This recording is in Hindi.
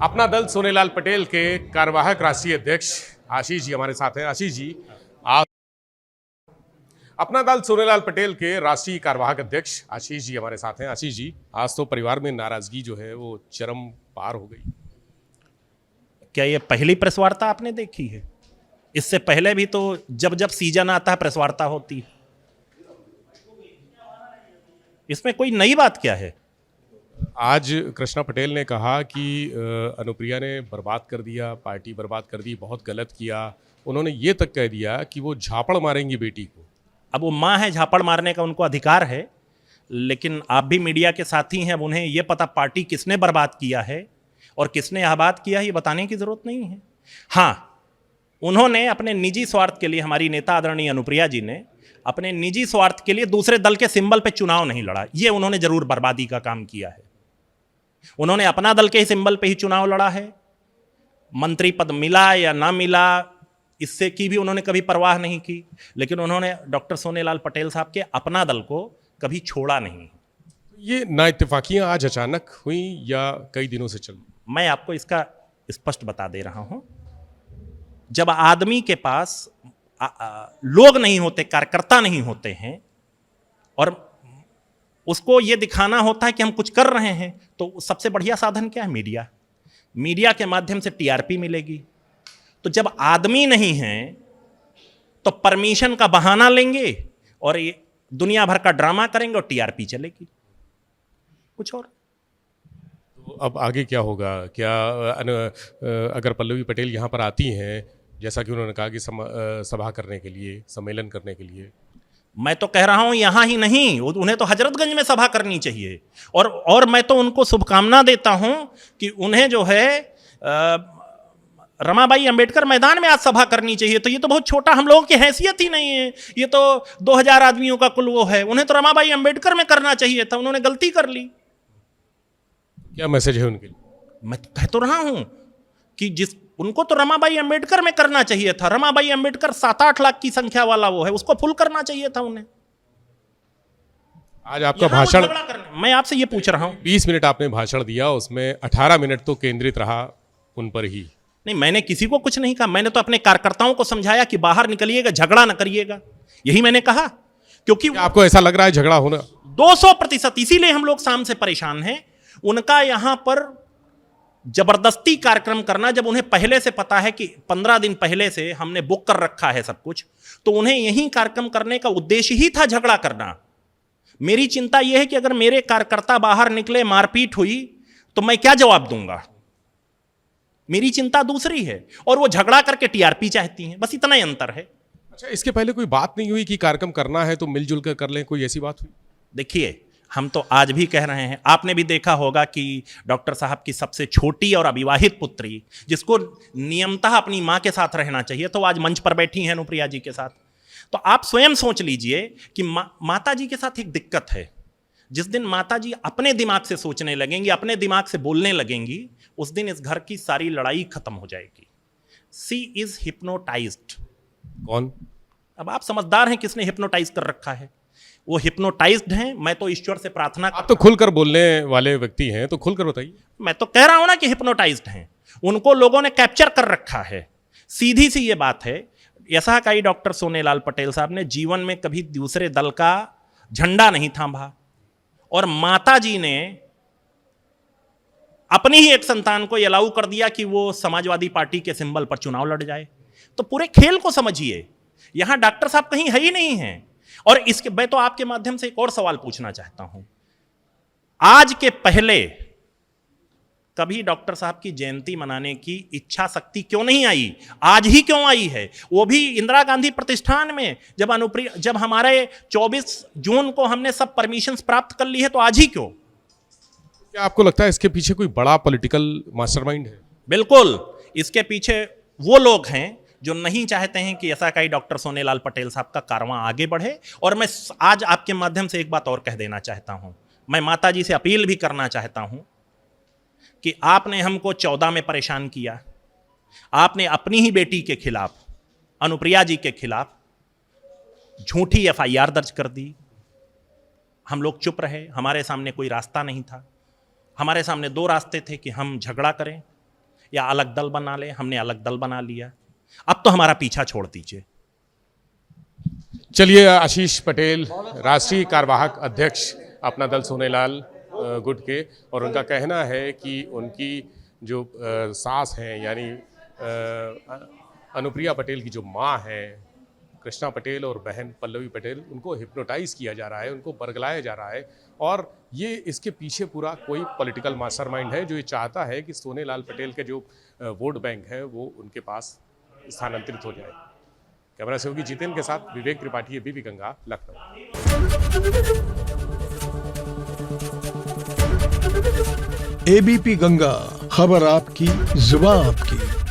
अपना दल सोनेलाल पटेल के कार्यवाहक राष्ट्रीय अध्यक्ष आशीष जी हमारे साथ हैं। आशीष जी, आप अपना दल सोनेलाल पटेल के राष्ट्रीय कार्यवाहक अध्यक्ष आशीष जी हमारे साथ हैं। आशीष जी, आज तो परिवार में नाराजगी जो है वो चरम पार हो गई। क्या ये पहली प्रेस वार्ता आपने देखी है? इससे पहले भी तो जब जब सीजन आता है प्रेस वार्ता होती है। इसमें कोई नई बात क्या है? आज कृष्णा पटेल ने कहा कि अनुप्रिया ने बर्बाद कर दिया, पार्टी बर्बाद कर दी, बहुत गलत किया। उन्होंने ये तक कह दिया कि वो झापड़ मारेंगी बेटी को। अब वो माँ है, झापड़ मारने का उनको अधिकार है, लेकिन आप भी मीडिया के साथी हैं। अब उन्हें ये पता पार्टी किसने बर्बाद किया है और किसने आबाद किया है ये बताने की जरूरत नहीं है। हाँ, उन्होंने अपने निजी स्वार्थ के लिए, हमारी नेता आदरणीय अनुप्रिया जी ने अपने निजी स्वार्थ के लिए दूसरे दल के सिंबल पे चुनाव नहीं लड़ा। ये उन्होंने जरूर बर्बादी का काम किया है। उन्होंने अपना दल के ही सिंबल पे ही चुनाव लड़ा है। मंत्री पद मिला या ना मिला इससे की भी उन्होंने कभी परवाह नहीं की, लेकिन उन्होंने डॉक्टर सोनेलाल पटेल साहब के अपना दल को कभी छोड़ा नहीं। ये नाइत्तेफाकियां आज अचानक हुई या कई दिनों से चल? मैं आपको इसका स्पष्ट बता दे रहा हूं। जब आदमी के पास लोग नहीं होते, कार्यकर्ता नहीं होते हैं और उसको ये दिखाना होता है कि हम कुछ कर रहे हैं, तो सबसे बढ़िया साधन क्या है? मीडिया। मीडिया के माध्यम से टीआरपी मिलेगी। तो जब आदमी नहीं है तो परमिशन का बहाना लेंगे और ये दुनिया भर का ड्रामा करेंगे और टीआरपी चलेगी। कुछ और तो अब आगे क्या होगा? क्या अगर पल्लवी पटेल यहाँ पर आती हैं, जैसा कि उन्होंने कहा कि सभा करने के लिए, सम्मेलन करने के लिए, मैं तो कह रहा हूं यहां ही नहीं, उन्हें तो हजरतगंज में सभा करनी चाहिए। और मैं तो उनको शुभकामना देता हूं कि उन्हें जो है रमाबाई अंबेडकर मैदान में आज सभा करनी चाहिए। तो ये तो बहुत छोटा, हम लोगों की हैसियत ही नहीं है। ये तो 2000 आदमियों का कुल वो है। उन्हें तो रमाबाई अंबेडकर में करना चाहिए था, उन्होंने गलती कर ली। क्या मैसेज है उनके लिए? मैं कह तो रहा हूं कि उनको तो रमाबाई अंबेडकर में करना चाहिए था। रमाबाई अंबेडकर 7-8 लाख की संख्या वाला वो है, उसको फुल करना चाहिए था उन्हें। आज आपका भाषण, मैं आपसे ये पूछ रहा हूं, 20 मिनट आपने भाषण दिया, उसमें 18 मिनट तो केंद्रित रहा उन पर ही। नहीं, मैंने किसी को कुछ नहीं कहा। मैंने तो अपने कार्यकर्ताओं को समझाया कि बाहर निकलिएगा, झगड़ा न करिएगा, यही मैंने कहा। क्योंकि आपको ऐसा लग रहा है झगड़ा होना? 200%, इसीलिए हम लोग शाम से परेशान हैं। उनका यहां पर जबरदस्ती कार्यक्रम करना, जब उन्हें पहले से पता है कि 15 दिन पहले से हमने बुक कर रखा है सब कुछ, तो उन्हें यही कार्यक्रम करने का उद्देश्य ही था झगड़ा करना। मेरी चिंता यह है कि अगर मेरे कार्यकर्ता बाहर निकले, मारपीट हुई, तो मैं क्या जवाब दूंगा? मेरी चिंता दूसरी है और वो झगड़ा करके टीआरपी चाहती हैं। बस इतना ही अंतर है। अच्छा, इसके पहले कोई बात नहीं हुई कि कार्यक्रम करना है तो मिलजुल कर लें? कोई ऐसी बात हुई? देखिए, हम तो आज भी कह रहे हैं, आपने भी देखा होगा कि डॉक्टर साहब की सबसे छोटी और अविवाहित पुत्री, जिसको नियमतः अपनी मां के साथ रहना चाहिए, तो आज मंच पर बैठी हैं अनुप्रिया जी के साथ। तो आप स्वयं सोच लीजिए कि माता जी के साथ एक दिक्कत है। जिस दिन माता जी अपने दिमाग से सोचने लगेंगी, अपने दिमाग से बोलने लगेंगी, उस दिन इस घर की सारी लड़ाई खत्म हो जाएगी। सी इज हिप्नोटाइज्ड। कौन? अब आप समझदार हैं किसने हिप्नोटाइज कर रखा है। वो हिप्नोटाइज्ड हैं। मैं तो ईश्वर से प्रार्थना, आप तो खुलकर बोलने वाले व्यक्ति हैं, तो खुलकर बताइए। मैं तो कह रहा हूं ना कि हिप्नोटाइज्ड हैं। उनको लोगों ने कैप्चर कर रखा है। सीधी सी ये बात है। ऐसा कही डॉक्टर सोनेलाल पटेल साहब ने जीवन में कभी दूसरे दल का झंडा नहीं थामा, और माता जी ने अपनी ही एक संतान को अलाउ कर दिया कि वो समाजवादी पार्टी के सिंबल पर चुनाव लड़ जाए। तो पूरे खेल को समझिए। यहां डॉक्टर साहब कहीं है ही नहीं है। और इसके, मैं तो आपके माध्यम से एक और सवाल पूछना चाहता हूं। आज के पहले कभी डॉक्टर साहब की जयंती मनाने की इच्छा शक्ति क्यों नहीं आई? आज ही क्यों आई है? वो भी इंदिरा गांधी प्रतिष्ठान में, जब हमारे 24 जून को हमने सब परमिशंस प्राप्त कर ली है, तो आज ही क्यों? क्या आपको लगता है इसके पीछे कोई बड़ा पॉलिटिकल मास्टरमाइंड है? बिल्कुल, इसके पीछे वो लोग हैं जो नहीं चाहते हैं कि ऐसा कहीं डॉक्टर सोनेलाल पटेल साहब का कारवां आगे बढ़े। और मैं आज आपके माध्यम से एक बात और कह देना चाहता हूं। मैं माता जी से अपील भी करना चाहता हूं कि आपने हमको 14 में परेशान किया। आपने अपनी ही बेटी के खिलाफ, अनुप्रिया जी के खिलाफ झूठी एफआईआर दर्ज कर दी। हम लोग चुप रहे, हमारे सामने कोई रास्ता नहीं था। हमारे सामने 2 रास्ते थे कि हम झगड़ा करें या अलग दल बना ले। हमने अलग दल बना लिया, अब तो हमारा पीछा छोड़ दीजिए। चलिए, आशीष पटेल राष्ट्रीय कार्यवाहक अध्यक्ष अपना दल सोनेलाल गुट के, और उनका कहना है कि उनकी जो सास हैं यानी अनुप्रिया पटेल की जो माँ है कृष्णा पटेल और बहन पल्लवी पटेल, उनको हिप्नोटाइज किया जा रहा है, उनको बरगलाया जा रहा है, और ये इसके पीछे पूरा कोई पॉलिटिकल मास्टरमाइंड है जो ये चाहता है कि सोनेलाल पटेल के जो वोट बैंक है वो उनके पास स्थानांतरित हो जाए। कैमरा सहयोगी जितेंद्र के साथ विवेक त्रिपाठी, एबीपी गंगा, लखनऊ। एबीपी गंगा, खबर आपकी, जुबान आपकी।